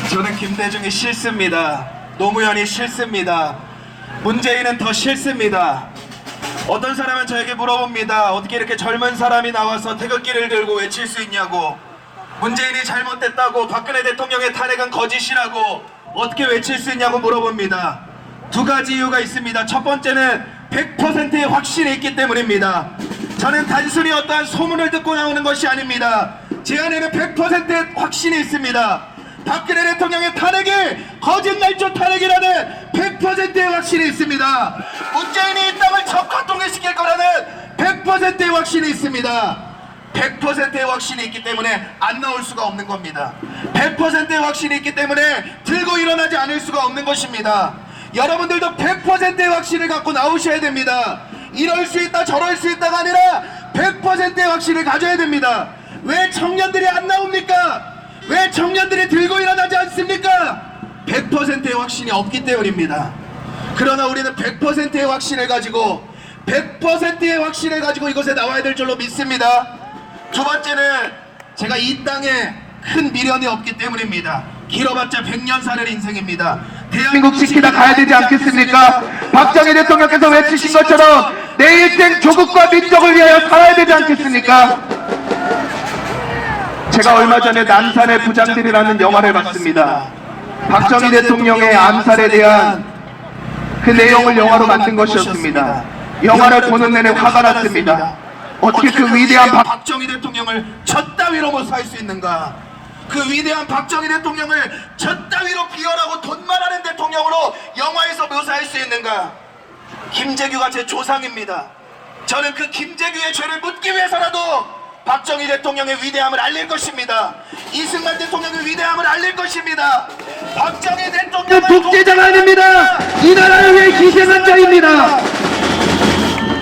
저는 김대중이 싫습니다. 노무현이 싫습니다. 문재인은 더 싫습니다. 어떤 사람은 저에게 물어봅니다. 어떻게 이렇게 젊은 사람이 나와서 태극기를 들고 외칠 수 있냐고. 문재인이 잘못됐다고, 박근혜 대통령의 탄핵은 거짓이라고 어떻게 외칠 수 있냐고 물어봅니다. 두 가지 이유가 있습니다. 첫 번째는 100%의 확신이 있기 때문입니다. 저는 단순히 어떠한 소문을 듣고 나오는 것이 아닙니다. 제 안에는 100%의 확신이 있습니다. 박근혜 대통령의 탄핵이 거짓말조 탄핵이라는 100%의 확신이 있습니다. 문재인이 이 땅을 적화통일시킬 거라는 100%의 확신이 있습니다. 100%의 확신이 있기 때문에 안 나올 수가 없는 겁니다. 100%의 확신이 있기 때문에 들고 일어나지 않을 수가 없는 것입니다. 여러분들도 100%의 확신을 갖고 나오셔야 됩니다. 이럴 수 있다 저럴 수 있다가 아니라 100%의 확신을 가져야 됩니다. 왜 청년들이 안 나옵니까? 왜 청년들이 들고 일어나지 않습니까? 100%의 확신이 없기 때문입니다. 그러나 우리는 100%의 확신을 가지고 100%의 확신을 가지고 이곳에 나와야 될 줄로 믿습니다. 두 번째는 제가 이 땅에 큰 미련이 없기 때문입니다. 길어봤자 100년 사는 인생입니다. 대한민국 지키다 가야 되지 않겠습니까? 박정희 대통령께서 외치신 것처럼 내 일생 조국과 민족을 위하여 살아야 되지 않겠습니까? 제가 얼마 전에 남산의 부장들이라는 영화를 봤습니다. 박정희 대통령의 암살에 대한 그 내용을 영화로 만든 것이었습니다. 영화를 보는 내내 화가 났습니다. 어떻게 그 위대한 박정희 대통령을 저 따위로 묘사할 수 있는가? 그 위대한 박정희 대통령을 저 따위로 비열하고 돈만 하는 대통령으로 영화에서 묘사할 수 있는가? 김재규가 제 조상입니다. 저는 그 김재규의 죄를 묻기 위해서라도 박정희 대통령의 위대함을 알릴 것입니다. 이승만 대통령의 위대함을 알릴 것입니다. 박정희 대통령은 독재자가 아닙니다. 이 나라를 위해 희생한 자입니다.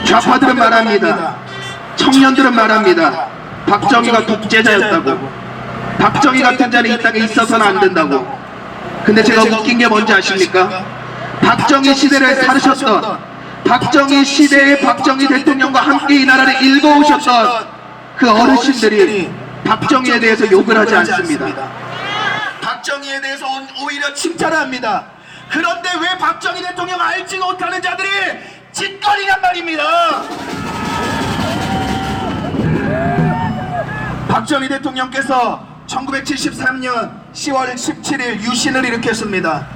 좌파들은 말합니다. 청년들은 말합니다. 박정희가 독재자였다고. 박정희 같은 자는 이 땅에 있어서는 안 된다고. 근데 제가 웃긴 게 뭔지 아십니까? 박정희 시대를 살으셨던, 박정희 시대의 박정희 대통령과 함께 이 나라를 일궈오셨던 그 어르신들이 박정희에 대해서 욕을 하지 않습니다. 박정희에 대해서 오히려 칭찬을 합니다. 그런데 왜 박정희 대통령 알지 못하는 자들이 짓거리란 말입니다. 박정희 대통령께서 1973년 10월 17일 유신을 일으켰습니다.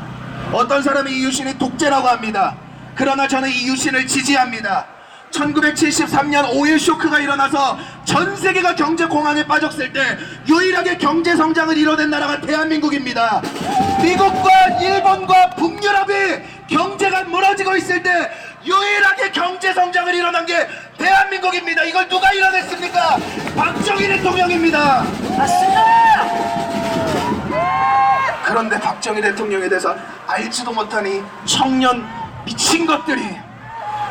어떤 사람이 이 유신이 독재라고 합니다. 그러나 저는 이 유신을 지지합니다. 1973년 오일 쇼크가 일어나서 전 세계가 경제 공황에 빠졌을 때 유일하게 경제 성장을 이뤄낸 나라가 대한민국입니다. 미국과 일본과 북유럽이 경제가 무너지고 있을 때 유일하게 경제 성장을 일어난 게 대한민국입니다. 이걸 누가 이뤄냈습니까? 박정희 대통령입니다. 맞습니다. 그런데 박정희 대통령에 대해서 알지도 못하니 청년 미친 것들이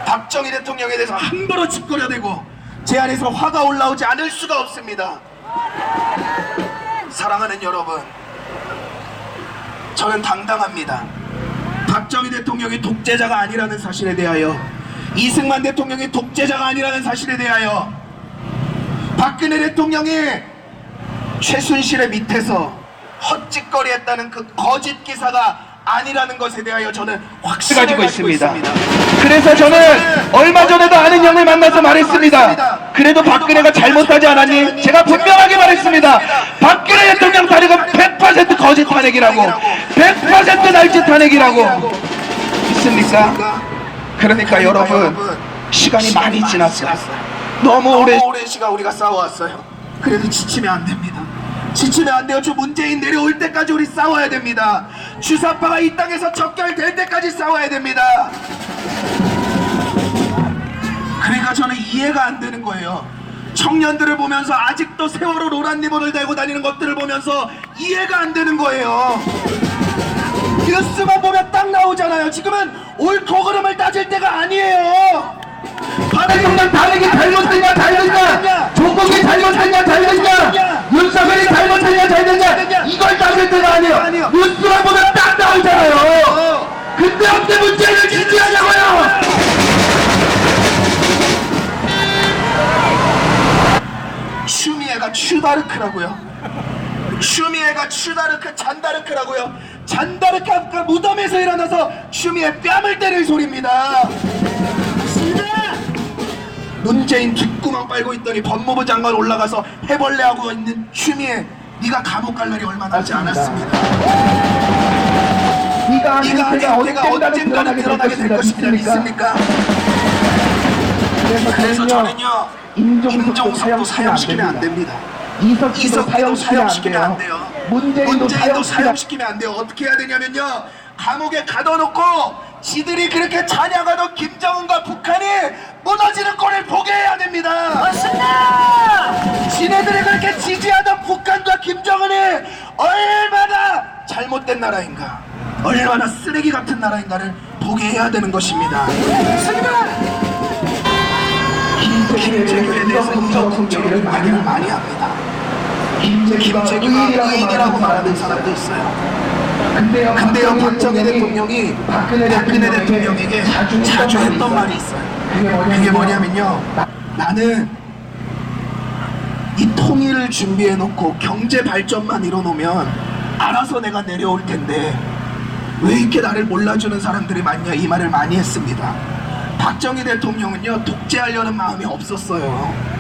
박정희 대통령에 대해서 함부로 짓거려대고 제 안에서 화가 올라오지 않을 수가 없습니다. 사랑하는 여러분, 저는 당당합니다. 박정희 대통령이 독재자가 아니라는 사실에 대하여, 이승만 대통령이 독재자가 아니라는 사실에 대하여, 박근혜 대통령이 최순실의 밑에서 헛짓거리했다는 그 거짓 기사가 아니라는 것에 대하여 저는 확신을 가지고 있습니다. 그래서 저는 얼마 전에도 아는 형을 만나서 말했습니다. 그래도 박근혜가 잘못하지 않았니? 제가 분명하게 말했습니다. 박근혜 대통령 탄핵은 100% 거짓 탄핵이라고, 100% 날짓 탄핵이라고. 있습니까? 그러니까 여러분, 시간이 많이 지났어요. 너무 오랜 시간 우리가 싸워왔어요. 그래도 지치면 안 됩니다. 지치면 안 돼요. 저 문재인 내려올 때까지 우리 싸워야 됩니다. 주사파가 이 땅에서 적결될 때까지 싸워야 됩니다. 그러니까 저는 이해가 안 되는 거예요. 청년들을 보면서 아직도 세월호 노란 리본을 달고 다니는 것들을 보면서 이해가 안 되는 거예요. 뉴스만 보면 딱 나오잖아요. 지금은 옳고 그름을 따질 때가 아니에요. 대통령 탄핵이 잘못했냐 잘 됐냐, 조국이 잘못했냐 잘 됐냐, 윤석열이 잘못했냐 잘 됐냐, 이걸 따질 때가 아니에요. 뉴스만 보면 딱 나오잖아요. 주마르크라고요. 추미애가 추다르크 잔다르크라고요. 잔다르크가 무덤에서 일어나서 추미애 뺨을 때릴 소리입니다. 문재인 뒷구멍 빨고 있더니 법무부 장관 올라가서 해벌레하고 있는 추미애, 네가 감옥 갈 날이 얼마 남지 않았습니다. 네가 아닌 언젠가는 드러나게 될 것입니다. 믿습니까? 그래서 저는요, 임종석도 사형시키면 안 됩니다. 이석기도 사형시키면 안 돼요. 문재인도 사형시키면 안 돼요. 어떻게 해야 되냐면요, 감옥에 가둬놓고 지들이 그렇게 찬양하던 김정은과 북한이 무너지는 꼴을 보게 해야 됩니다. 맞습니다. 지네들이 그렇게 지지하던 북한과 김정은이 얼마나 잘못된 나라인가, 얼마나 쓰레기 같은 나라인가를 보게 해야 되는 것입니다. 김재규에 대해서 인정성적을 많이 합니다. 김재규가 의인이라고 말하는 사람도 있어요. 근데요, 박정희 대통령이 박근혜 대통령에게 자주 했던 말이 있어요. 그게 뭐냐면요, 나는 이 통일을 준비해놓고 경제 발전만 이뤄놓으면 알아서 내가 내려올 텐데 왜 이렇게 나를 몰라주는 사람들이 많냐, 이 말을 많이 했습니다. 박정희 대통령은요, 독재하려는 마음이 없었어요.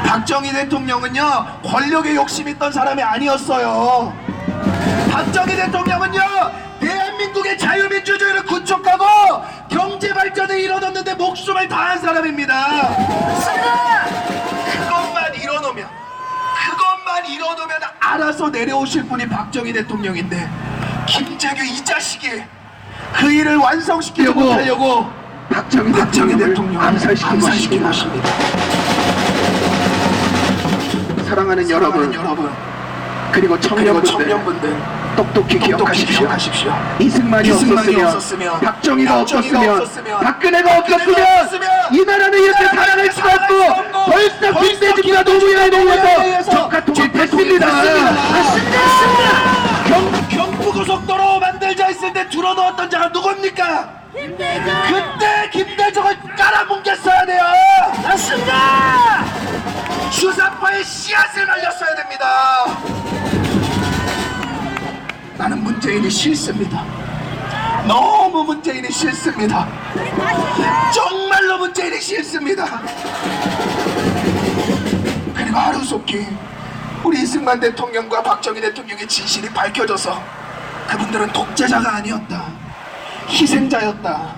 박정희 대통령은요, 권력에 욕심 있던 사람이 아니었어요. 박정희 대통령은요, 대한민국의 자유민주주의를 구축하고 경제 발전을 이뤄놨는데 목숨을 다한 사람입니다. 그것만 이뤄놓으면 알아서 내려오실 분이 박정희 대통령인데, 김재규 이 자식이 그 일을 완성시키지 못하려고 박정희 대통령 암살시킨 것입니다. 사랑하는 여러분, 그리고 청년분들 똑똑히 기억하십시오. 이승만이 없었으면, 박정희가 없었으면, 박근혜가 없었으면 이 나라는 이렇게 사랑을 수없고 벌써 김대중과 노무현에 의해서 적화통일 됐습니다. 경부고속도로 만들자 했을 때 줄어넣었던 자가 누굽니까? 그때 김대중을 깔아뭉갰어야 돼요. 맞습니다. 주사파의 씨앗을 날렸어야 됩니다. 나는 문재인이 싫습니다. 너무 문재인이 싫습니다. 정말로 문재인이 싫습니다. 그리고 하루속히 우리 이승만 대통령과 박정희 대통령의 진실이 밝혀져서 그분들은 독재자가 아니었다, 희생자였다,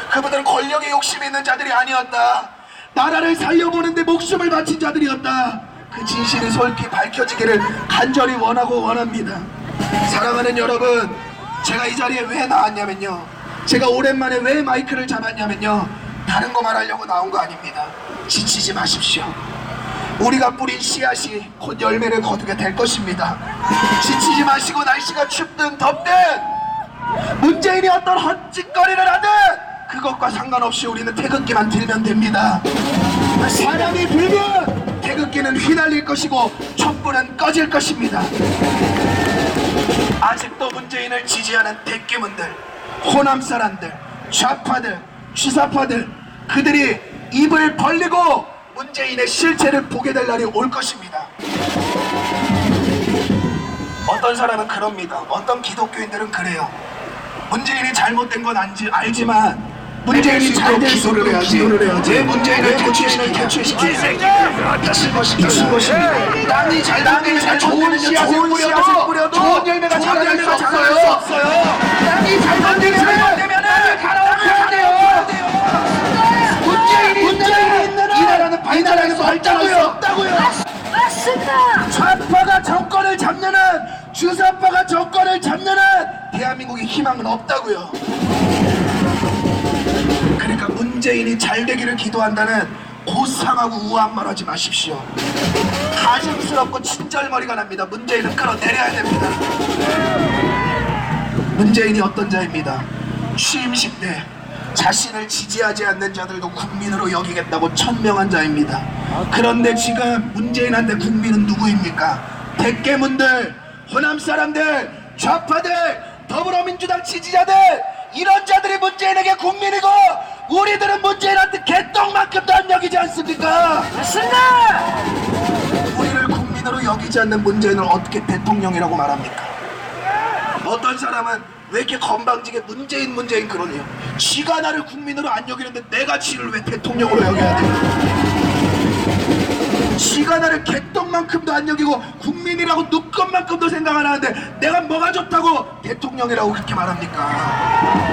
그분들은 권력에 욕심이 있는 자들이 아니었다, 나라를 살려보는데 목숨을 바친 자들이었다, 그 진실이 솔직히 밝혀지기를 간절히 원합니다. 사랑하는 여러분, 제가 이 자리에 왜 나왔냐면요, 제가 오랜만에 왜 마이크를 잡았냐면요, 다른 거 말하려고 나온 거 아닙니다. 지치지 마십시오. 우리가 뿌린 씨앗이 곧 열매를 거두게 될 것입니다. 지치지 마시고, 날씨가 춥든 덥든 문재인이 어떤 헛짓거리를 하든 그것과 상관없이 우리는 태극기만 들면 됩니다. 바람이 불면 태극기는 휘날릴 것이고 촛불은 꺼질 것입니다. 아직도 문재인을 지지하는 대깨문들, 호남 사람들, 좌파들, 취사파들, 그들이 입을 벌리고 문재인의 실체를 보게 될 날이 올 것입니다. 어떤 사람은 그럽니다. 어떤 기독교인들은 그래요. 문재인이 잘못된 건 알지만 문재인이 잘 될 기도를 해야지. 왜 문재인을 교체시키지? 미친 것입니다. 남이 잘 좋은 씨앗을 뿌려도 좋은 열매가 자랄 수 없어요. 남이 잘못되면 갈아엎어야 돼요. 문재인이 있는 이 나라는 발전할 수 없다고요. 맞습니다. 좌파가 정권을 잡는 한, 주사파가 정권을 잡는 한 대한민국의 희망은 없다고요. 그러니까 문재인이 잘 되기를 기도한다는 고상하고 우아한 말 하지 마십시오. 가증스럽고 친절머리가 납니다. 문재인은 끌어내려야 됩니다. 문재인이 어떤 자입니다. 취임식 때 자신을 지지하지 않는 자들도 국민으로 여기겠다고 천명한 자입니다. 그런데 지금 문재인한테 국민은 누구입니까? 대깨문들, 호남 사람들, 좌파들, 더불어민주당 지지자들, 이런 자들이 문재인에게 국민이고 우리들은 문재인한테 개똥만큼도 안 여기지 않습니까? 맞습니다. 우리를 국민으로 국민으로 여기지 않는 문재인을 어떻게 대통령이라고 말합니까? 어떤 사람은 왜 이렇게 건방지게 문재인 그러네요. 지가 나를 국민으로 안 여기는데 내가 지를 왜 대통령으로 여겨야 돼요? 지가 나를 개떡만큼도 안 여기고 국민이라고 누것만큼도 생각 안 하는데 내가 뭐가 좋다고 대통령이라고 그렇게 말합니까?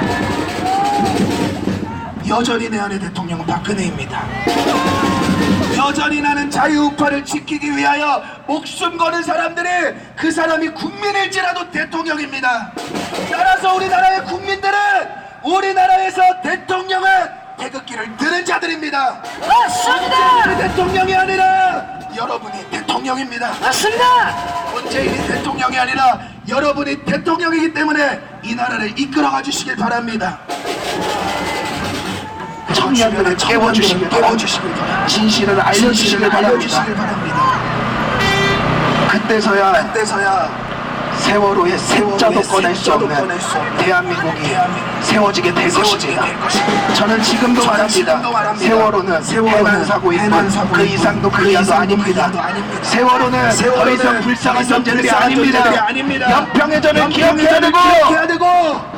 여전히 내 안의 대통령은 박근혜입니다. 여전히 나는 자유우파를 지키기 위하여 목숨 거는 사람들이 그 사람이 국민일지라도 대통령입니다. 따라서 우리나라의 국민들은 우리나라에서 대통령은 태극기를 드는 자들입니다. 맞습니다. 문재인이 대통령이 아니라 여러분이 대통령입니다. 맞습니다. 문재인이 대통령이 아니라 여러분이 대통령이기 때문에 이 나라를 이끌어가 주시길 바랍니다. 청년들을 깨워주시길 바랍니다. 진실을 알려주시길 바랍니다. 그때서야 세월호의 세자도 꺼낼 수 없는 대한민국이 세워지게 될 것입니다. 저는 지금도 말합니다. 세월호는 해만 사고 있는 그 이상도 그 이하도 아닙니다. 세월호는 더 이상 불쌍한 존재들이 아닙니다. 연평해전을 기억해야 되고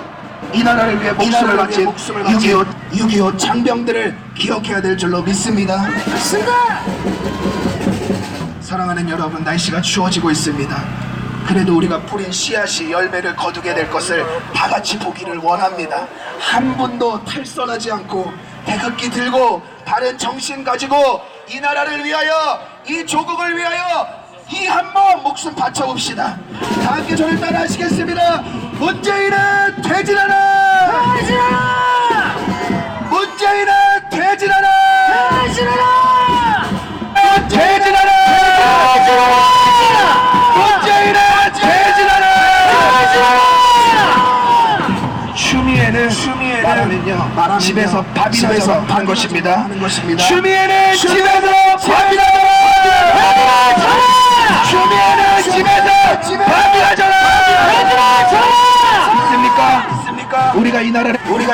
이 나라를 위해 목숨을 바친 6.25 장병들을 기억해야 될 줄로 믿습니다. 맞습니다. 사랑하는 여러분, 날씨가 추워지고 있습니다. 그래도 우리가 뿌린 씨앗이 열매를 거두게 될 것을 다 같이 보기를 원합니다. 한 분도 탈선하지 않고 태극기 들고 바른 정신 가지고 이 나라를 위하여, 이 조국을 위하여 이 한 몸 목숨 바쳐봅시다. 다 함께 저를 따라 하시겠습니다. 문재인은 퇴진하라! 퇴진하라! 문재인은 퇴진하라! 퇴진하라! 퇴진하라! 문재인은 퇴진하라! 추미애는 말하면요 집에서 밥이라도 하는 것입니다. 추미애는 집에서 밥이라도 추미애는 집에서 밥이라잖아. 믿습니까? 우리가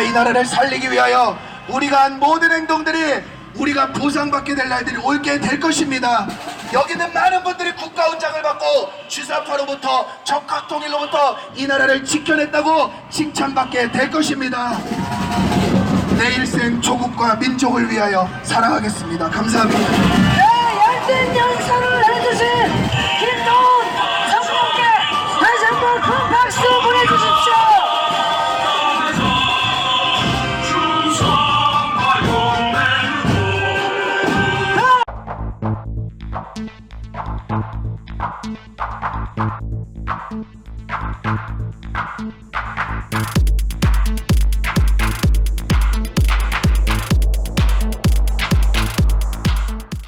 이 나라를 살리기 위하여 우리가 한 모든 행동들이 우리가 보상받게 될 날들이 올게 될 것입니다. 여기는 많은 분들이 국가훈장을 받고 주사파로부터 적각통일로부터 이 나라를 지켜냈다고 칭찬받게 될 것입니다. 내 일생 조국과 민족을 위하여 살아가겠습니다. 감사합니다. 열띤 연설을 해주신 김동훈 성수님께 다시 한번 큰 박수 보내주십시오.